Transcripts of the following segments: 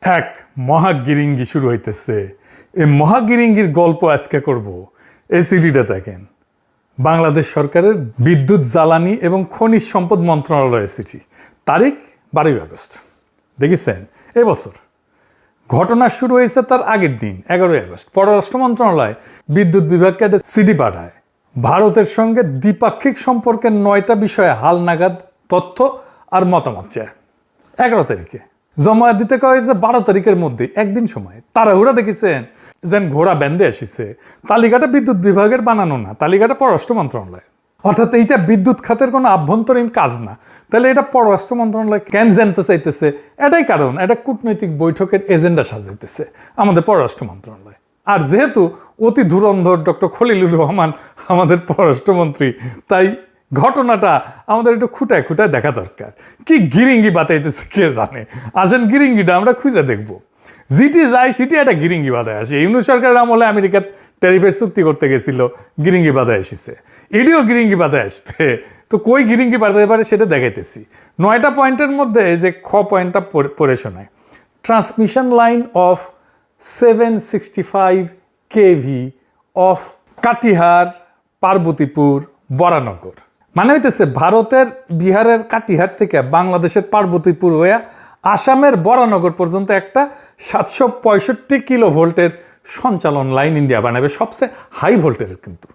এক মহাগিরিঙ্গি শুরু হইতেছে। এই মহাগিরিঙ্গির গল্প আজকে করব। এই চিঠিটা দেখেন, বাংলাদেশ সরকারের বিদ্যুৎ জ্বালানি এবং খনিজ সম্পদ মন্ত্রণালয়ের চিঠি, তারিখ 12 আগস্ট। দেখেছেন, এবছর ঘটনা শুরু হয়েছে তার আগের দিন 11 আগস্ট পররাষ্ট্র মন্ত্রণালয় বিদ্যুৎ বিভাগকে একটা চিঠি পাঠায় ভারতের সঙ্গে দ্বিপাক্ষিক সম্পর্কের 9টা বিষয়ে হালনাগাদ তথ্য আর মতামত চায়। 11 তারিখে জমা দিতে কয় যে 12 তারিখের মধ্যে একদিন সময়। তাড়াহুড়া দেখেছেন যেন ঘোড়া বেঁধে আসিছে। তালিকাটা বিদ্যুৎ বিভাগের বানানো না, তালিকাটা পররাষ্ট্র মন্ত্রণালয়। অর্থাৎ এইটা বিদ্যুৎ খাতের কোনো আভ্যন্তরীণ কাজ না। তাহলে এটা পররাষ্ট্র মন্ত্রণালয় কেন জানতে চাইতেছে? এটাই কারণ, এটা কূটনৈতিক বৈঠকের এজেন্ডা সাজাইতেছে আমাদের পররাষ্ট্র মন্ত্রণালয়। আর যেহেতু অতি ধুরন্ধর ডক্টর খলিলুর রহমান আমাদের পররাষ্ট্রমন্ত্রী, তাই ঘটনাটা আমাদের একটু খুঁটায় খুঁটায় দেখা দরকার। কি গিরিঙ্গি বাতাইতেছে কে জানে। আসেন গিরিঙ্গিটা আমরা খুঁজে দেখবো। যেটি যায় সেটি একটা গিরিঙ্গি বাধায় আসে। ইউনুস সরকারের আমলে আমেরিকার ট্যারিফের চুক্তি করতে গেছিল, গিরিঙ্গি বাধায় এসেছে। এটিও গিরিঙ্গি বাধায় আসবে। তো কই গিরিঙ্গি বাধাতে পারে সেটা দেখাইতেছি। 9টা পয়েন্টের মধ্যে যে খ পয়েন্টটা পড়ে শোনায়, transmission line of 765 kV of Katihar Parbatipur Baranagar. মানে হইতেছে ভারতের বিহারের কাটিহার থেকে বাংলাদেশের পার্বতীপুর হয়ে আসামের বরানগর পর্যন্ত একটা 765 কিলো ভোল্টের সঞ্চালন লাইন ইন্ডিয়া বানাবে। সবচেয়ে হাই ভোল্টের, কিন্তু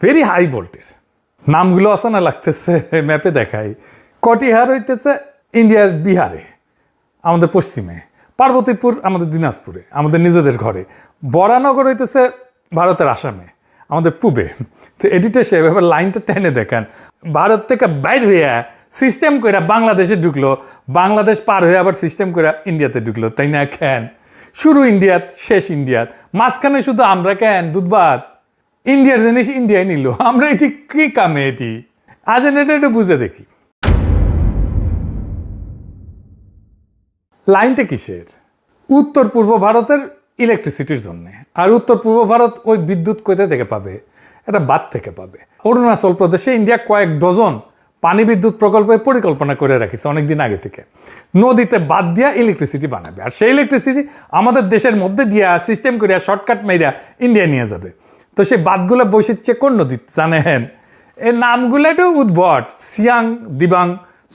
ভেরি হাই ভোল্টেজ। নামগুলো আছে না, লাগতেছে ম্যাপে দেখাই। কটিহার হইতেছে ইন্ডিয়ার বিহারে, আমাদের পশ্চিমে। পার্বতীপুর আমাদের দিনাজপুরে, আমাদের নিজেদের ঘরে। বরানগর হইতেছে ভারতের আসামে, আমাদের পূবে। তো এডিটে সেভাবে লাইনটা টেনে দেখান। ভারত থেকে বাইর হইয়া সিস্টেম করে বাংলাদেশে ঢুকলো, বাংলাদেশ পার হয়ে আবার সিস্টেম করে ইন্ডিয়াতে ঢুকলো, তাই না? কেন শুরু ইন্ডিয়াত, শেষ ইন্ডিয়াত, মাঝখানে শুধু আমরা কেন দুধবাদ? ইন্ডিয়ার জিনিস ইন্ডিয়ায় নিল, আমরা এটি কি কামে? এটি আসেন এটা একটু বুঝে দেখি। লাইনটা কিসের? উত্তর পূর্ব ভারতের ইলেকট্রিসিটির জন্য। আর উত্তর পূর্ব ভারত ওই বিদ্যুৎ কোথা থেকে পাবে? এটা বাদ থেকে পাবে। অরুণাচল প্রদেশে ইন্ডিয়া কয়েক ডজন পানি বিদ্যুৎ প্রকল্পের পরিকল্পনা করে রাখিছে অনেকদিন আগে থেকে। নদীতে বাদ দিয়া ইলেকট্রিসিটি বানাবে, আর সেই ইলেকট্রিসিটি আমাদের দেশের মধ্যে দিয়া সিস্টেম করিয়া শর্টকাট মেরিয়া ইন্ডিয়া নিয়ে যাবে। তো সেই বাদগুলো বসেছে কোন নদীতে জানেন? এই নামগুলো একটু উদ্ভট। সিয়াং, দিবাং,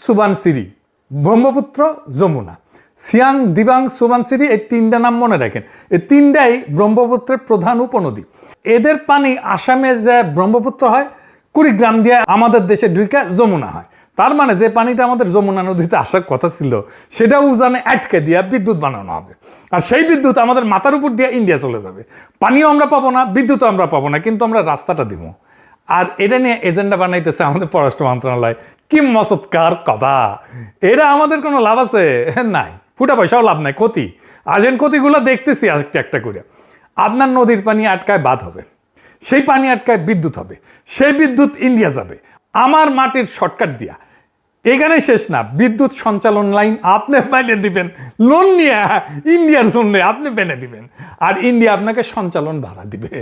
সুবানসিরি, ব্রহ্মপুত্র, যমুনা। সিয়াং, দিবাং, সুবানসিরি, এই 3টা নাম মনে রাখেন। এই 3টাই ব্রহ্মপুত্রের প্রধান উপনদী। এদের পানি আসামে যে ব্রহ্মপুত্র হয়, কুড়িগ্রাম দিয়ে আমাদের দেশে ঢুকে যমুনা হয়। তার মানে যে পানিটা আমাদের যমুনা নদীতে আসার কথা ছিল, সেটা উজানে আটকে দিয়া বিদ্যুৎ বানানো হবে। আর সেই বিদ্যুৎ আমাদের মাথার উপর দিয়ে ইন্ডিয়া চলে যাবে। পানিও আমরা পাবো না, বিদ্যুৎও আমরা পাবো না, কিন্তু আমরা রাস্তাটা দিব। আর এটা নিয়ে এজেন্ডা বানাইতেছে আমাদের পররাষ্ট্র মন্ত্রণালয়। কি মচৎকার কথা! এরা আমাদের কোনো লাভ আছে? নাই, ফুটা পয়সাও লাভ নাই, ক্ষতি। আসেন ক্ষতিগুলো দেখতেছি একটা একটা করে। আপনার নদীর পানি আটকায় বাঁধ হবে, সেই পানি আটকায় বিদ্যুৎ হবে, সেই বিদ্যুৎ ইন্ডিয়া যাবে আমার মাটির শর্টকাট দিয়া। এখানে শেষ না, বিদ্যুৎ সঞ্চালন লাইন আপনি বেনে দিবেন, লোন নিয়ে ইন্ডিয়ার জন্য আপনি বেনে দিবেন, আর ইন্ডিয়া আপনাকে সঞ্চালন ভাড়া দিবে,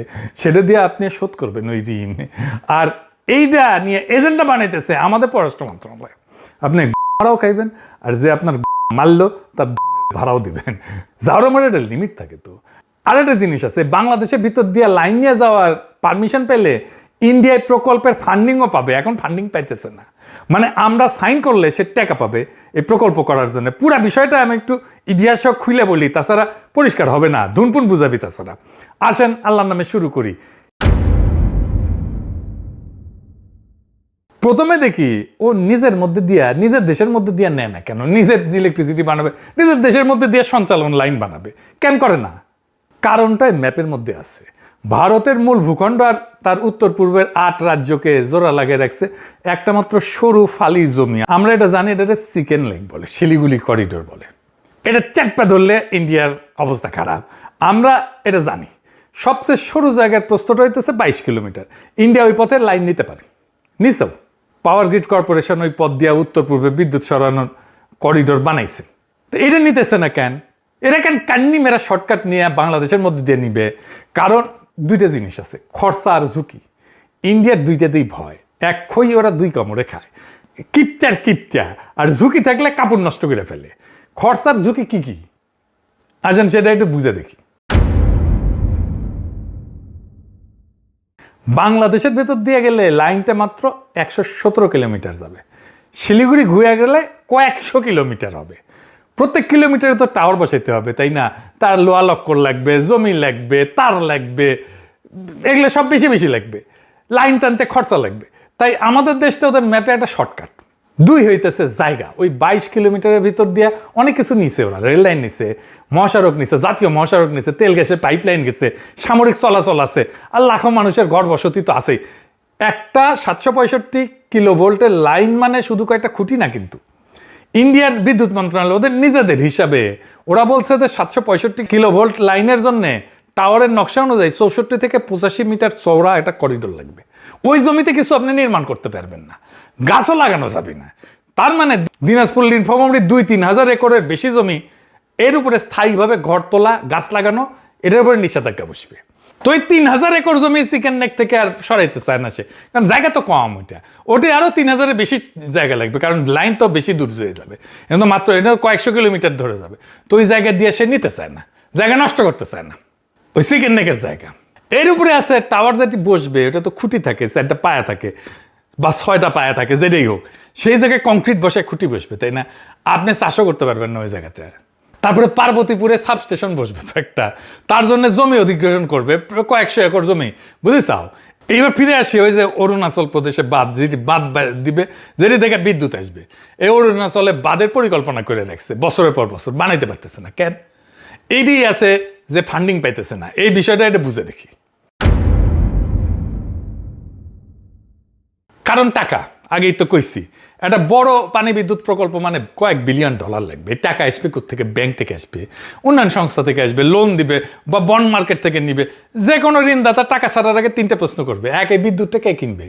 সেটা দিয়ে আপনি শোধ করবেন ওই ঋণ। আর এইটা নিয়ে এজেন্ডা বানাইতেছে আমাদের পররাষ্ট্র মন্ত্রণালয়। আপনি ভাড়াও খাইবেন, আর যে আপনার মারলো তার ভাড়াও দিবেন। যাওয়ার আমার একটা লিমিট থাকে। তো আর একটা জিনিস আছে, বাংলাদেশের ভিতর দিয়ে লাইন নিয়ে যাওয়ার পারমিশন পেলে ইন্ডিয়ায় প্রকল্পের ফান্ডিংও পাবে। এখন ফান্ডিং পাইতেছে না, মানে আমরা সাইন করলে সে টাকা পাবে এই প্রকল্প করার জন্য। পুরা বিষয়টা আমি একটু ইতিহাস খুলে বলি, তাছাড়া পরিষ্কার হবে না, ধুনপুন বুঝাবি তাছাড়া। আসেন আল্লাহর নামে শুরু করি। প্রথমে দেখি ও নিজের মধ্যে দিয়া, নিজের দেশের মধ্যে দিয়া নেয় না কেন? নিজের ইলেকট্রিসিটি বানাবে, নিজের দেশের মধ্যে দিয়ে সঞ্চালন লাইন বানাবে, কেন করে না? কারণটাই ম্যাপের মধ্যে আছে। ভারতের মূল ভূখণ্ড আর তার উত্তর পূর্বের 8 রাজ্যকে জোড়া লাগিয়ে রাখছে একটা মাত্র সরু ফালি জমি। আমরা এটা জানি, এটা চিকেন লেক বলে, শিলিগুড়ি করিডোর বলে। এটা চাপা ধরলে ইন্ডিয়ার অবস্থা খারাপ, আমরা এটা জানি। সবচেয়ে সরু জায়গার প্রস্থটা হইতেছে 22 কিলোমিটার। ইন্ডিয়া ওই পথে লাইন নিতে পারে, নিচেও পাওয়ার গ্রিড কর্পোরেশন ওই পথ দিয়া উত্তর পূর্বে বিদ্যুৎ সরানোর করিডোর বানাইছে। তো এটা নিতেছে না কেন? এরা কেন কান্নি মেরা শর্টকাট নিয়ে বাংলাদেশের মধ্যে দিয়ে নিবে? কারণ দুইটা জিনিস আছে, খরচা আর ঝুঁকি। ইন্ডিয়ার দুইটাতেই ভয়। এক খই ওরা 2 কামড়ে খায়, কিপটার কিপটা। আর ঝুঁকি থাকলে কাপড় নষ্ট করে ফেলে। খরচার ঝুঁকি কি কি? আসেন সেটা একটু বুঝে দেখি। বাংলাদেশের ভেতর দিয়ে গেলে লাইনটা মাত্র 117 কিলোমিটার যাবে। শিলিগুড়ি ঘুরে গেলে কয়েকশো কিলোমিটার হবে। প্রত্যেক কিলোমিটারে তো টাওয়ার বসাইতে হবে, তাই না? তার লোহা লক্কর লাগবে, জমি লাগবে, তার লাগবে, এগুলো সব বেশি বেশি লাগবে। লাইন টানতে খরচা লাগবে। তাই আমাদের দেশটা ওদের ম্যাপে একটা শর্টকাট। 2 হইতেছে জায়গা। ওই 22 কিলোমিটারের ভিতর দিয়ে অনেক কিছু নিছে ওরা। রেল লাইন নিছে, মহাসড়ক নিছে, জাতীয় মহাসড়ক নিছে, তেল গ্যাসের পাইপ লাইন গেছে, সামরিক চলাচল আছে, আর লাখো মানুষের ঘর বসতি তো আছেই। একটা 765 কিলোভোল্টের লাইন মানে শুধু কয়েকটা খুঁটি না কিন্তু। ইন্ডিয়ার বিদ্যুৎ মন্ত্রণালয় ওদের নিজেদের হিসাবে ওরা বলছে যে 765 কিলোভোল্ট লাইনের জন্য টাওয়ারের নকশা অনুযায়ী 64 থেকে 85 মিটার চওড়া একটা করিডোর লাগবে। ওই জমিতে কিছু আপনি নির্মাণ করতে পারবেন না, গাছও লাগানো যাবে না। তার মানে দিনাজপুর নীলফামারীর 2-3 হাজার একরের বেশি জমি, এর উপরে স্থায়ীভাবে ঘর তোলা, গাছ লাগানো, এটার উপরে নিষেধাজ্ঞা বসবে। তো এই 3000 একর জমি চিকেন নেক থেকে আর সরাইতে চায় না সে, কারণ জায়গা তো কম। ওটা আরো 3000-এর বেশি জায়গা লাগবে, কারণ লাইন তো বেশি দূর হয়ে যাবে। এটা মাত্র এটা কয়েকশো কিলোমিটার ধরে যাবে। তো ওই জায়গা দিয়ে সে নিতে চায় না, জায়গা নষ্ট করতে চায় না, ওই চিকেন নেকের জায়গা। এর উপরে আছে টাওয়ার যেটি বসবে, ওটা তো খুঁটি থাকে, 4টা পায়া থাকে বা 6টা পায়া থাকে, যেটাই হোক, সেই জায়গায় কংক্রিট বসে খুঁটি বসবে, তাই না? আপনি চাষও করতে পারবেন না ওই জায়গাতে। তারপরে পার্বতীপুরে সাবস্টেশন বসবে তো একটা, তার জন্য জমি অধিগ্রহণ করবে কয়েকশো একর জমি, বুঝেছাও? এইবার ফিরে আসি ওই যে অরুণাচল প্রদেশে বাঁধ, যেটি বাঁধ দিবে, যেটি থেকে বিদ্যুৎ আসবে। এই অরুণাচলে বাঁধের পরিকল্পনা করে রাখছে বছরের পর বছর, বানাইতে পারতেছে না কেন? এইটি আছে যে ফান্ডিং পাইতেছে না। এই বিষয়টা এটা বুঝে দেখি। কারণ টাকা, আগেই তো কইছি, একটা বড় পানি বিদ্যুৎ প্রকল্প মানে কয়েক বিলিয়ন ডলার লাগবে। টাকা আসবে কোত্থেকে? ব্যাংক থেকে আসবে, উন্নয়ন সংস্থা থেকে আসবে, লোন দিবে বা বন্ড মার্কেট থেকে নিবে। যে কোনো ঋণদাতা টাকা ছাড়ার আগে 3টে প্রশ্ন করবে। 1, এই বিদ্যুৎটা কে কিনবে?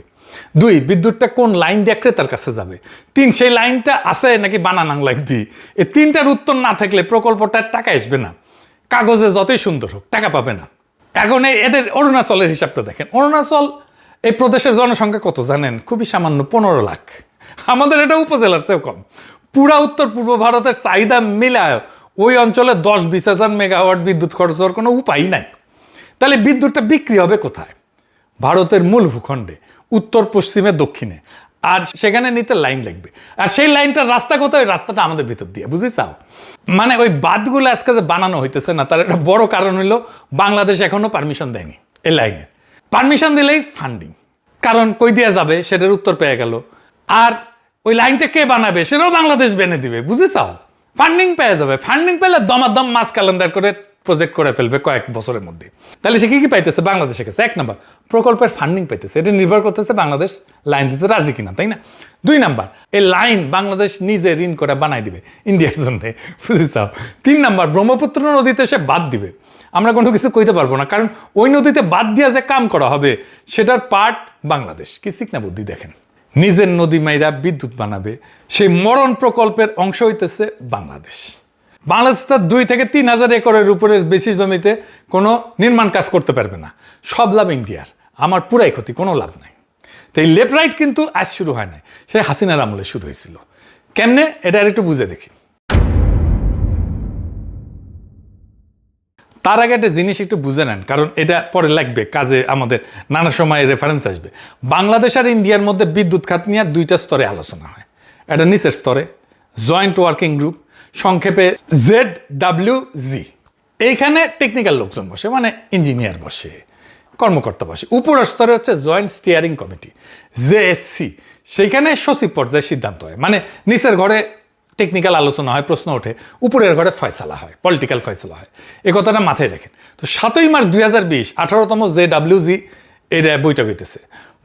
2, বিদ্যুৎটা কোন লাইন দিয়ে ক্রেতার কাছে যাবে? 3, সেই লাইনটা আছে নাকি বানানো লাগবে? এই 3টার উত্তর না থাকলে প্রকল্পটার টাকা আসবে না। কাগজে যতই সুন্দর হোক, টাকা পাবে না। এখন এদের অরুণাচলের হিসাবটা দেখেন। অরুণাচল এই প্রদেশের জনসংখ্যা কত জানেন? খুবই সামান্য, 15 লাখ। আমাদের এটা উপজেলার চেয়েও কম। পুরা উত্তর পূর্ব ভারতের চাহিদা মিলায় ওই অঞ্চলে 10-20 হাজার মেগাওয়াট বিদ্যুৎ খরচ হওয়ার কোনো উপায় নাই। তাহলে বিদ্যুৎটা বিক্রি হবে কোথায়? ভারতের মূল ভূখণ্ডে, উত্তর পশ্চিমে দক্ষিণে। আর সেখানে নিতে লাইন লাগবে। আর সেই লাইনটার রাস্তা কোথায়? রাস্তাটা আমাদের ভিতর দিয়ে, বুঝেছাও? মানে ওই বাঁধগুলো আজকে যে বানানো হইতেছে না, তার একটা বড় কারণ হইলো বাংলাদেশ এখনো পারমিশন দেয়নি এই লাইনের। পারমিশন দিলেই ফান্ডিং, কারণ কই দিয়া যাবে সেটার উত্তর পেয়ে গেল। আর ওই লাইনটা কে বানাবে সেটাও বাংলাদেশ বেনে দিবে, বুঝেছাও? ফান্ডিং পেয়ে যাবে। ফান্ডিং পেলে দমাদম মাস ক্যালেন্ডার করে প্রজেক্ট করে ফেলবে কয়েক বছরের মধ্যে। তাহলে সে কি পাইতেছে বাংলাদেশের কাছে? 1 নাম্বার, প্রকল্পের ফান্ডিং পাইতেছে। এটা নির্ভর করতেছে বাংলাদেশ লাইন দিতে রাজি কিনা, তাই না? 2 নাম্বার, এই লাইন বাংলাদেশ নিজে ঋণ করে বানাই দিবে ইন্ডিয়ার জন্য, বুঝেছাও? 3 নাম্বার, ব্রহ্মপুত্র নদীতে সে বাদ দিবে। আমরা কোনো কিছু কইতে পারবো না, কারণ ওই নদীতে বাদ দিয়া যে কাম করা হবে সেটার পার্ট বাংলাদেশ। কি শিখনা বুদ্ধি দেখেন! নিজের নদী মাইরা বিদ্যুৎ বানাবে, সেই মরণ প্রকল্পের অংশ হইতেছে বাংলাদেশ। বাংলাদেশ তার 2 থেকে 3 হাজার একরের উপরে বেশি জমিতে কোনো নির্মাণ কাজ করতে পারবে না। সব লাভ ইন্ডিয়ার, আমার পুরাই ক্ষতি, কোনো লাভ নাই। তো এই লেফট রাইট কিন্তু আজ শুরু হয় নাই, সে হাসিনার আমলে শুরু হয়েছিল। কেমনে? এটা আর একটু বুঝে দেখি। তার আগে একটা জিনিস একটু বুঝে নেন, কারণ এটা পরে লাগবে কাজে, আমাদের নানা সময় রেফারেন্স আসবে। বাংলাদেশ আর ইন্ডিয়ার মধ্যে বিদ্যুৎ খাত নিয়ে 2টা স্তরে আলোচনা হয়। একটা নিচের স্তরে জয়েন্ট ওয়ার্কিং গ্রুপ, সংক্ষেপে ZWG। এইখানে টেকনিক্যাল লোকজন বসে, মানে ইঞ্জিনিয়ার বসে, কর্মকর্তা বসে। উপরের স্তরে হচ্ছে জয়েন্ট স্টিয়ারিং কমিটি, JSC। সেইখানে সচিব পর্যায়ে সিদ্ধান্ত হয়, মানে নিচের ঘরে টেকনিক্যাল আলোচনা হয়, প্রশ্ন ওঠে, উপরের ঘরে ফয়সালা হয়, পলিটিক্যাল ফয়সালা হয়। এই কথাটা মাথায় রাখেন। তো 7ই মার্চ 2020 18তম ZWG এর বৈঠক হইতেছে।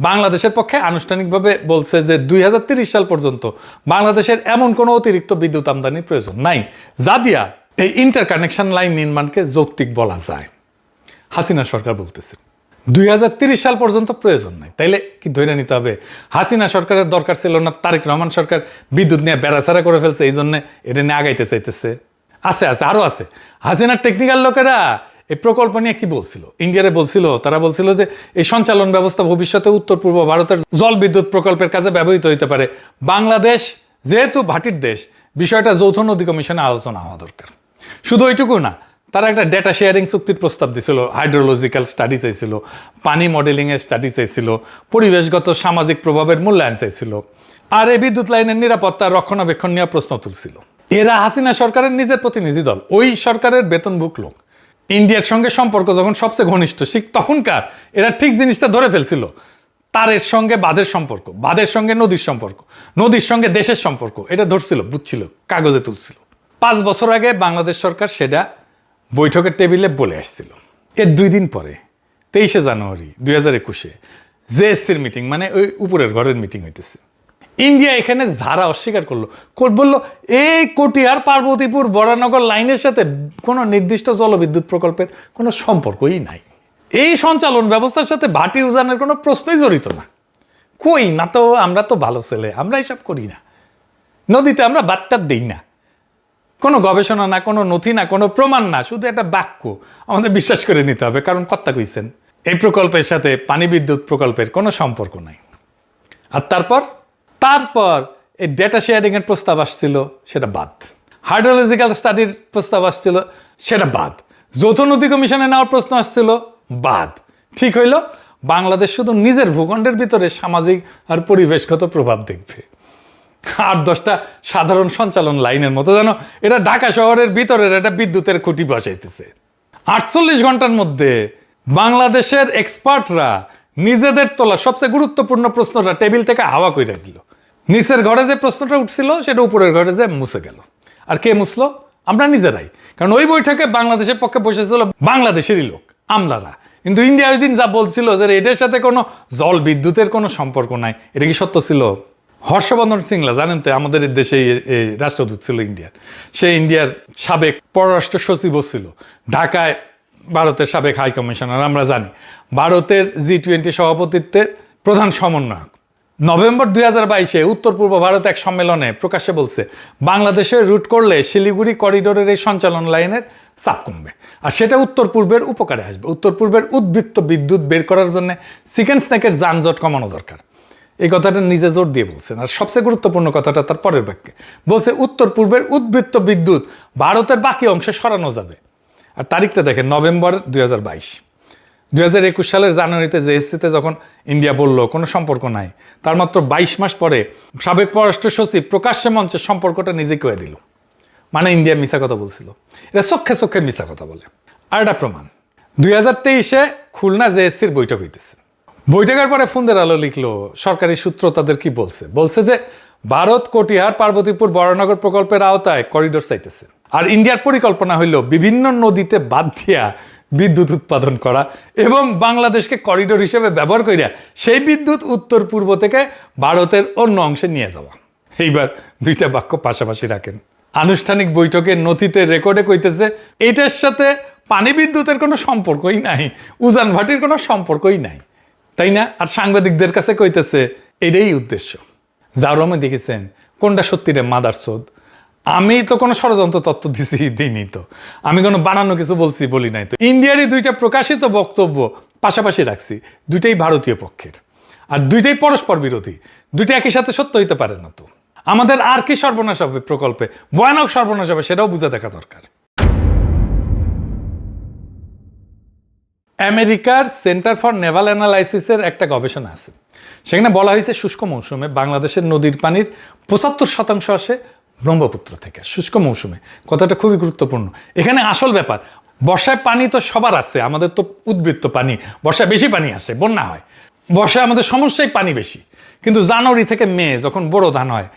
বাংলাদেশের পক্ষে আনুষ্ঠানিকভাবে বলছে যে 2030 সাল পর্যন্ত বাংলাদেশের এমন কোনো অতিরিক্ত বিদ্যুৎ আমদানির প্রয়োজন নাই যা দিয়া এই ইন্টারকানেকশন লাইন নির্মাণকে যৌক্তিক বলা যায়। হাসিনা সরকার বলতেছে 2030 সাল পর্যন্ত প্রয়োজন নাই। তাইলে কি ধরে নিতে হবে হাসিনা সরকারের দরকার ছিল না? তারেক রহমান সরকার বিদ্যুৎ নিয়ে বেড়াছাড়া করে ফেলছে, এই জন্য এটা নিয়ে আগাইতে চাইতেছে। আছে আরো আছে। হাসিনার টেকনিক্যাল লোকেরা এই প্রকল্প নিয়ে কি বলছিল? ইন্ডিয়ারে বলছিল, তারা বলছিল যে এই সঞ্চালন ব্যবস্থা ভবিষ্যতে উত্তর পূর্ব ভারতের জল বিদ্যুৎ প্রকল্পের কাজে ব্যবহৃত হইতে পারে। বাংলাদেশ যেহেতু ভাটির দেশ, বিষয়টা যৌথ নদী কমিশনে আলোচনা হওয়া দরকার। শুধু ওইটুকু না, তারা একটা ডেটা শেয়ারিং চুক্তির প্রস্তাব দিছিল, হাইড্রোলজিক্যাল স্টাডি চাইছিল, পানি মডেলিংয়ের স্টাডি চাইছিল, পরিবেশগত সামাজিক প্রভাবের মূল্যায়ন চাইছিল, আর এই বিদ্যুৎ লাইনের নিরাপত্তা রক্ষণাবেক্ষণ নিয়ে প্রশ্ন তুলছিল। এরা হাসিনা সরকারের নিজের প্রতিনিধি দল, ওই সরকারের বেতনভুক লোক। ইন্ডিয়ার সঙ্গে সম্পর্ক যখন সবচেয়ে ঘনিষ্ঠ, তখনকার এরা ঠিক জিনিসটা ধরে ফেলছিল। তারের সঙ্গে বাঁধের সম্পর্ক, বাঁধের সঙ্গে নদীর সম্পর্ক, নদীর সঙ্গে দেশের সম্পর্ক, এটা ধরছিল, বুঝছিল, কাগজে তুলছিল। 5 বছর আগে বাংলাদেশ সরকার সেটা বৈঠকের টেবিলে বলে আসছিল। এর 2 দিন পরে 23শে জানুয়ারি 2021-এ জেএসসির মিটিং, মানে ওই উপরের ঘরের মিটিং হইতেছে। ইন্ডিয়া এখানে ঝাড়া অস্বীকার করলো, বললো এই কটিয়ার পার্বতীপুর বরানগর লাইনের সাথে কোনো নির্দিষ্ট জলবিদ্যুৎ প্রকল্পের কোনো সম্পর্কই নাই। এই সঞ্চালন ব্যবস্থার সাথে ভাটি উজানের কোনো প্রশ্নই জড়িত না। কই না তো, আমরা তো ভালো ছেলে, আমরা এসব করি না। নদীতে আমরা বার্তা দিই না, কোনো গবেষণা না, কোনো নথি না, কোনো প্রমাণ না, শুধু একটা বাক্য আমাদের বিশ্বাস করে নিতে হবে, কারণ কর্তা কইছেন। এই প্রকল্পের সাথে পানি বিদ্যুৎ প্রকল্পের কোনো সম্পর্ক নাই। আর তারপর এই ডেটা শেয়ারিংয়ের প্রস্তাব আসছিল, সেটা বাদ। হাইড্রোলজিক্যাল স্টাডির প্রস্তাব আসছিল, সেটা বাদ। যৌথ নদী কমিশনে নেওয়ার প্রশ্ন আসছিল, বাদ। ঠিক হইল, বাংলাদেশ শুধু নিজের ভূখণ্ডের ভিতরে সামাজিক আর পরিবেশগত প্রভাব দেখবে। 8-10টা সাধারণ সঞ্চালন লাইনের মতো যেন এটা ঢাকা শহরের ভিতরের একটা বিদ্যুতের খুঁটি বসাইতেছে। 48 ঘন্টার মধ্যে বাংলাদেশের এক্সপার্টরা নিজেদের তোলা সবচেয়ে গুরুত্বপূর্ণ প্রশ্নটা টেবিল থেকে হাওয়া কইরা দিল। নিচের ঘরে যে প্রশ্নটা উঠছিল সেটা উপরের ঘরে যে মুছে গেল। আর কে মুছলো? আমরা নিজেরাই। কারণ ওই বৈঠকে বাংলাদেশের পক্ষে বসেছিল বাংলাদেশেরই লোক, আমলারা। কিন্তু ইন্ডিয়া ওই দিন যা বলছিল যে এটার সাথে কোনো জল বিদ্যুতের কোনো সম্পর্ক নাই, এটা কি সত্য ছিল? হর্ষবর্ধন সিংলা, জানেন তো, আমাদের দেশে রাষ্ট্রদূত ছিল ইন্ডিয়ার। সে ইন্ডিয়ার সাবেক পররাষ্ট্র সচিবও ছিল, ঢাকায় ভারতের সাবেক হাই কমিশনার। আমরা জানি ভারতের G20 সভাপতিত্বের প্রধান সমন্বয়ক। নভেম্বর 2022-এ উত্তর পূর্ব ভারত এক সম্মেলনে প্রকাশ্যে বলছে, বাংলাদেশে রুট করলে শিলিগুড়ি করিডোরের এই সঞ্চালন লাইনের চাপ কমবে, আর সেটা উত্তর পূর্বের উপকারে আসবে। উত্তর পূর্বের উদ্বৃত্ত বিদ্যুৎ বের করার জন্য চিকেন স্ন্যাকের যানজট কমানো দরকার। এই কথাটা নিজে জোর দিয়ে বলছেন। আর সবচেয়ে গুরুত্বপূর্ণ কথাটা তার পরের বাক্যে বলছে, উত্তর পূর্বের উদ্বৃত্ত বিদ্যুৎ ভারতের বাকি অংশে সরানো যাবে। আর তারিখটা দেখেন, নভেম্বর 2022। 2021 সালের জানুয়ারিতে জেএসসিতে যখন ইন্ডিয়া বলল কোনো সম্পর্ক নাই, তার মাত্র 22 মাস পরে সাবেক পররাষ্ট্র সচিব প্রকাশ্যে মঞ্চে সম্পর্কটা নিজে কয়ে দিল। মানে ইন্ডিয়া মিথ্যা কথা বলছিল। এটা চোখে চোখে মিথ্যা কথা বলে। আর এটা প্রমাণ, 2023-এ খুলনা জেএসসির বৈঠক হইতেছে। বৈঠকের পরে ফোনদের আলো লিখলো, সরকারি সূত্র তাদের কি বলছে যে ভারত কটিহার পার্বতীপুর বরানগর প্রকল্পের আওতায় করিডোর চাইতেছে। আর ইন্ডিয়ার পরিকল্পনা হইল বিভিন্ন নদীতে বাঁধ দিয়া বিদ্যুৎ উৎপাদন করা এবং বাংলাদেশকে করিডোর হিসেবে ব্যবহার করিয়া সেই বিদ্যুৎ উত্তর পূর্ব থেকে ভারতের অন্য অংশে নিয়ে যাওয়া। এইবার 2টা বাক্য পাশাপাশি রাখেন। আনুষ্ঠানিক বৈঠকের নথিতে রেকর্ডে কইতেছে এইটার সাথে পানি বিদ্যুতের কোনো সম্পর্কই নাই, উজান ভাটির কোনো সম্পর্কই নাই, তাই না? আর সাংবাদিকদের কাছে কইতেছে এটাই উদ্দেশ্য। জাউরমে দেখেছেন কোনটা সত্যি রে মাদারচোদ? আমি তো কোনো ষড়যন্ত্র তত্ত্ব দিইনি, তো আমি কোনো বানানো কিছু বলি নাই। তো ইন্ডিয়ারই 2টা প্রকাশিত বক্তব্য পাশাপাশি রাখছি, 2টাই ভারতীয় পক্ষের, আর 2টাই পরস্পর বিরোধী। 2টা একই সাথে সত্য হইতে পারে না। তো আমাদের আর কি সর্বনাশ হবে প্রকল্পে, ভয়ানক সর্বনাশ হবে, সেটাও বুঝে দেখা দরকার। আমেরিকার সেন্টার ফর নেভাল অ্যানালাইসিসের একটা গবেষণা আছে, সেখানে বলা হয়েছে শুষ্ক মৌসুমে বাংলাদেশের নদীর পানির 75% আসে ব্রহ্মপুত্র থেকে। শুষ্ক মৌসুমে, কথাটা খুবই গুরুত্বপূর্ণ। এখানে আসল ব্যাপার, বর্ষায় পানি তো সবার আছে, আমাদের তো উদ্বৃত্ত পানি, বর্ষায় বেশি পানি আসে, বন্যা হয়। বর্ষায় আমাদের সমস্যায় পানি বেশি, কিন্তু জানুয়ারি থেকে মে যখন বোরো ধান হয়,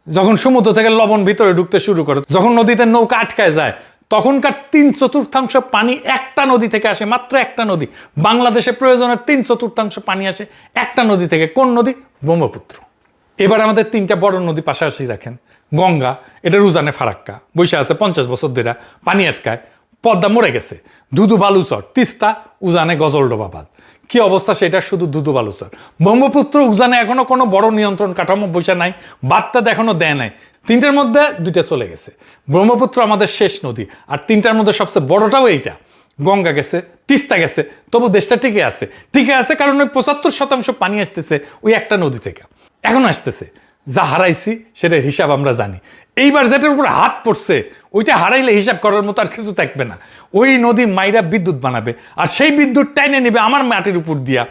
যখন সমুদ্র থেকে লবণ ভিতরে ঢুকতে শুরু করে, যখন নদীতে নৌকা আটকায় যায়, তখনকার 3/4 পানি একটা নদী থেকে আসে, মাত্র একটা নদী। বাংলাদেশে প্রয়োজনের 3/4 পানি আসে একটা নদী থেকে। কোন নদী? ব্রহ্মপুত্র। এবার আমাদের 3টা বড় নদী পাশাপাশি রাখেন। গঙ্গা, এটার উজানে ফারাক্কা বৈশা আছে 50 বছর ধরে, পানি আটকায়। পদ্মা মরে গেছে, ধুধু বালুচর। তিস্তা উজানে গজলডোবা বাঁধ, কি অবস্থা সেটা, শুধু ধুধু বালুচর। ব্রহ্মপুত্র উজানে এখনো কোনো বড় নিয়ন্ত্রণ কাঠামো বৈশা নাই, বার্তা এখনো দেয় নাই। 3টার মধ্যে 2টা চলে গেছে। ব্রহ্মপুত্র আমাদের শেষ নদী, আর 3টার মধ্যে সবচেয়ে বড়টাও এইটা। গঙ্গা গেছে, তিস্তা গেছে, তবু দেশটা টিকে আছে কারণ ওই 75% পানি আসতেছে ওই একটা নদী থেকে, এখন আসতেছে। যা হারাইছি সেটার হিসাব আমরা জানি। এইবার যেটার উপর হাত পড়ছে ওইটা হারাইলে হিসাব করার মতো আর কিছু থাকবে না। ওই নদী মাইরা বিদ্যুৎ বানাবে, আর সেই বিদ্যুৎ টাইনে নেবে আমার মাটির উপর দিয়া,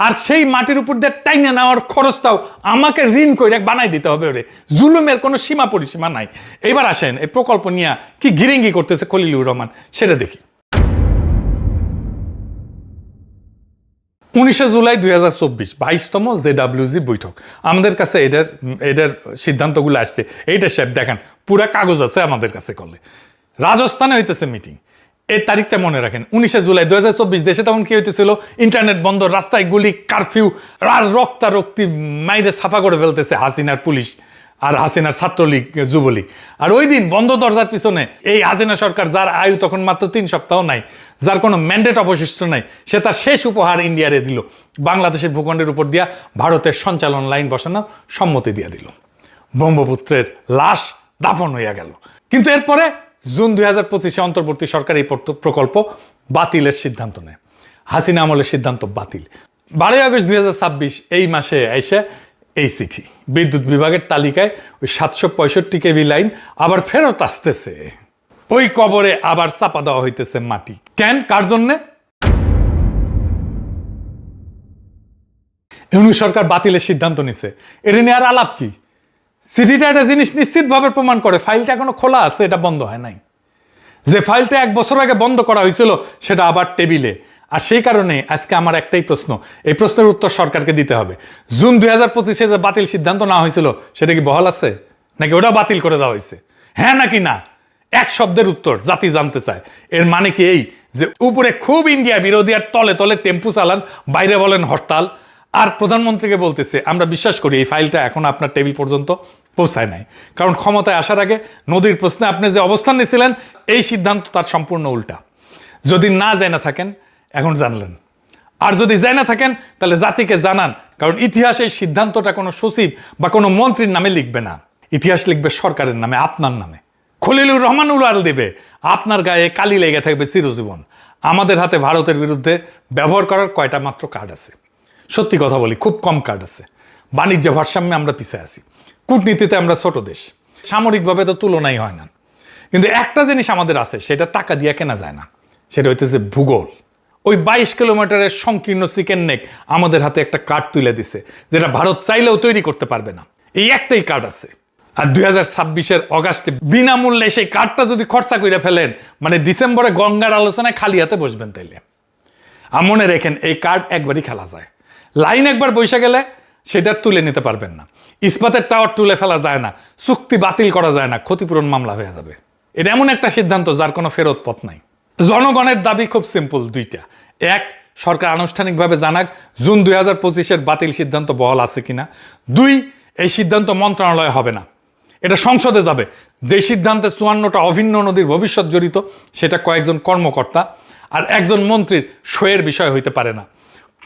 আর সেই মাটির উপর দিয়ে টাইনে নেওয়ার খরচটাও আমাকে ঋণ করে বানাই দিতে হবে। ওরে জুলুমের কোনো সীমা পরিসীমা নাই। এবার আসেন এই প্রকল্প নিয়ে কি গিরিঙ্গি করতেছে খলিলুর রহমান, সেটা দেখি। 19 জুলাই 2024 22তম JWG বৈঠক। আমাদের কাছে এটার সিদ্ধান্তগুলো আসছে। এইটা সাহেব দেখেন, পুরা কাগজ আছে আমাদের কাছে। করলে রাজস্থানে হইতেছে মিটিং। এই তারিখটা মনে রাখেন, 19 জুলাই 2024। দেশে তখন কি হইতেছিল? ইন্টারনেট বন্ধ, রাস্তায় গুলি, কারফিউ, আর রক্তারক্তি মাইরে সাফা করে ফেলতেছে হাসিনার পুলিশ আর হাসিনার ছাত্রলীগ যুবলীগ। আর ওই দিন বন্ধ দরজার পিছনে এই হাসিনা সরকার, যার আয়ু তখন মাত্র 3 সপ্তাহ নাই, যার কোনো ম্যান্ডেট অবশিষ্ট নাই, সে তার শেষ উপহার ইন্ডিয়ারে দিল। বাংলাদেশের ভূখণ্ডের উপর দিয়া ভারতের সঞ্চালন লাইন বসানোর সম্মতি দিয়ে দিল। ব্রহ্মপুত্রের লাশ দাফন হইয়া গেল। কিন্তু এরপরে জুন 2025 অন্তর্বর্তী সরকার এই প্রকল্প বাতিলের সিদ্ধান্ত নেয়। হাসিনা আমলের সিদ্ধান্ত বাতিল। 12 আগস্ট 2026 এই মাসে এসে এই চিঠি, বিদ্যুৎ বিভাগের তালিকায় ওই 765 কেভি লাইন আবার ফেরত আসতেছে। ওই কবরে আবার চাপা দেওয়া হইতেছে মাটি। কেন? কার জন্যে? ইউনূস সরকার বাতিলের সিদ্ধান্ত নিছে। এটা নিয়ে আর আলাপ কি? চিঠিটা একটা জিনিস নিশ্চিতভাবে প্রমাণ করে, ফাইলটা এখনো খোলা আছে, এটা বন্ধ হয় নাই। যে ফাইলটা 1 বছর আগে বন্ধ করা হয়েছিল সেটা আবার টেবিলে। আর সেই কারণে আজকে আমার একটাই প্রশ্ন, এই প্রশ্নের উত্তর সরকারকে দিতে হবে। জুন 2025 যে বাতিল সিদ্ধান্ত না হয়েছিল সেটা কি বহাল আছে, নাকি ওটা বাতিল করে দেওয়া হয়েছে? হ্যাঁ নাকি না? এক শব্দের উত্তর জাতি জানতে চায়। এর মানে কি এই যে উপরে খুব ইন্ডিয়া বিরোধী আর তলে তলে টেম্পু চালান, বাইরে বলেন হরতাল, আর প্রধানমন্ত্রীকে বলতেছে আমরা বিশ্বাস করি এই ফাইলটা এখন আপনার টেবিল পর্যন্ত পৌঁছায় নাই, কারণ ক্ষমতায় আসার আগে নদীর প্রশ্নে আপনি যে অবস্থান নিয়েছিলেন এই সিদ্ধান্ত তার সম্পূর্ণ উল্টা। যদি না জানা থাকেন এখন জানলেন, আর যদি জানা থাকেন তাহলে জাতিকে জানান, কারণ ইতিহাসে এই সিদ্ধান্তটা কোনো সচিব বা কোনো মন্ত্রীর নামে লিখবে না, ইতিহাস লিখবে সরকারের নামে, আপনার নামে। খলিলুর রহমান উড়াল দেবে, আপনার গায়ে কালি লেগে থাকবে চিরজীবন। আমাদের হাতে ভারতের বিরুদ্ধে ব্যবহার করার কয়টা মাত্র কার্ড আছে। সত্যি কথা বলি, খুব কম কার্ড আছে। বাণিজ্য ভারসাম্যে আমরা পিছিয়ে আছি, কূটনীতিতে আমরা ছোট দেশ, সামরিকভাবে তো তুলনাই হয় না। কিন্তু একটা জিনিস আমাদের আছে, সেটা টাকা দিয়ে কেনা যায় না, সেটা হইতেছে ভূগোল। ওই 22 কিলোমিটারের সংকীর্ণ চিকেন নেক আমাদের হাতে একটা কার্ড তুলে দিছে, যেটা ভারত চাইলেও তৈরি করতে পারবে না। এই একটাই কার্ড আছে। আর 2026 অগাস্টে বিনামূল্যে সেই কার্ডটা যদি খরচা করে ফেলেন, মানে ডিসেম্বরে গঙ্গার আলোচনায় খালি হাতে বসবেন তাইলে। আর মনে রেখেন, এই কার্ড একবারই খেলা যায়। লাইন একবার বসে গেলে সেটা তুলে নিতে পারবেন না। ইস্পাতের টাওয়ার তুলে ফেলা যায় না, চুক্তি বাতিল করা যায় না, ক্ষতিপূরণ মামলা হয়ে যাবে। এটা এমন একটা সিদ্ধান্ত যার কোনো ফেরত পথ নাই। জনগণের দাবি খুব সিম্পল, দুইটা। এক, সরকার আনুষ্ঠানিকভাবে জানাক জুন 2025 বাতিল সিদ্ধান্ত বহাল আছে কিনা। 2, এই সিদ্ধান্ত মন্ত্রণালয়ে হবে না, এটা সংসদে যাবে। যে সিদ্ধান্তে 54টা অভিন্ন নদীর ভবিষ্যৎ জড়িত, সেটা কয়েকজন কর্মকর্তা আর একজন মন্ত্রীর সইয়ের বিষয় হইতে পারে না।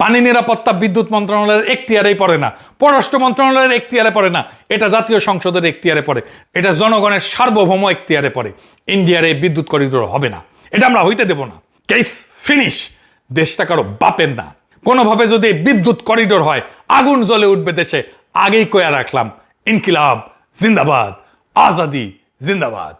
পানি নিরাপত্তা বিদ্যুৎ মন্ত্রণালয়ের এখতিয়ারেই পড়ে না, পররাষ্ট্র মন্ত্রণালয়ের এখতিয়ারে পড়ে না, এটা জাতীয় সংসদের এখতিয়ারে পড়ে, এটা জনগণের সার্বভৌম এখতিয়ারে পড়ে। ইন্ডিয়ার এই বিদ্যুৎ করিডোর হবে না, এটা আমরা হইতে দেব না। Case finish. দেশটা কারো বাপের না। কোনোভাবে যদি বিদ্যুৎ করিডোর হয়, আগুন জ্বলে উঠবে দেশে। আগেই কয়া রাখলাম, ইনকিলাব জিন্দাবাদ, আজাদি জিন্দাবাদ।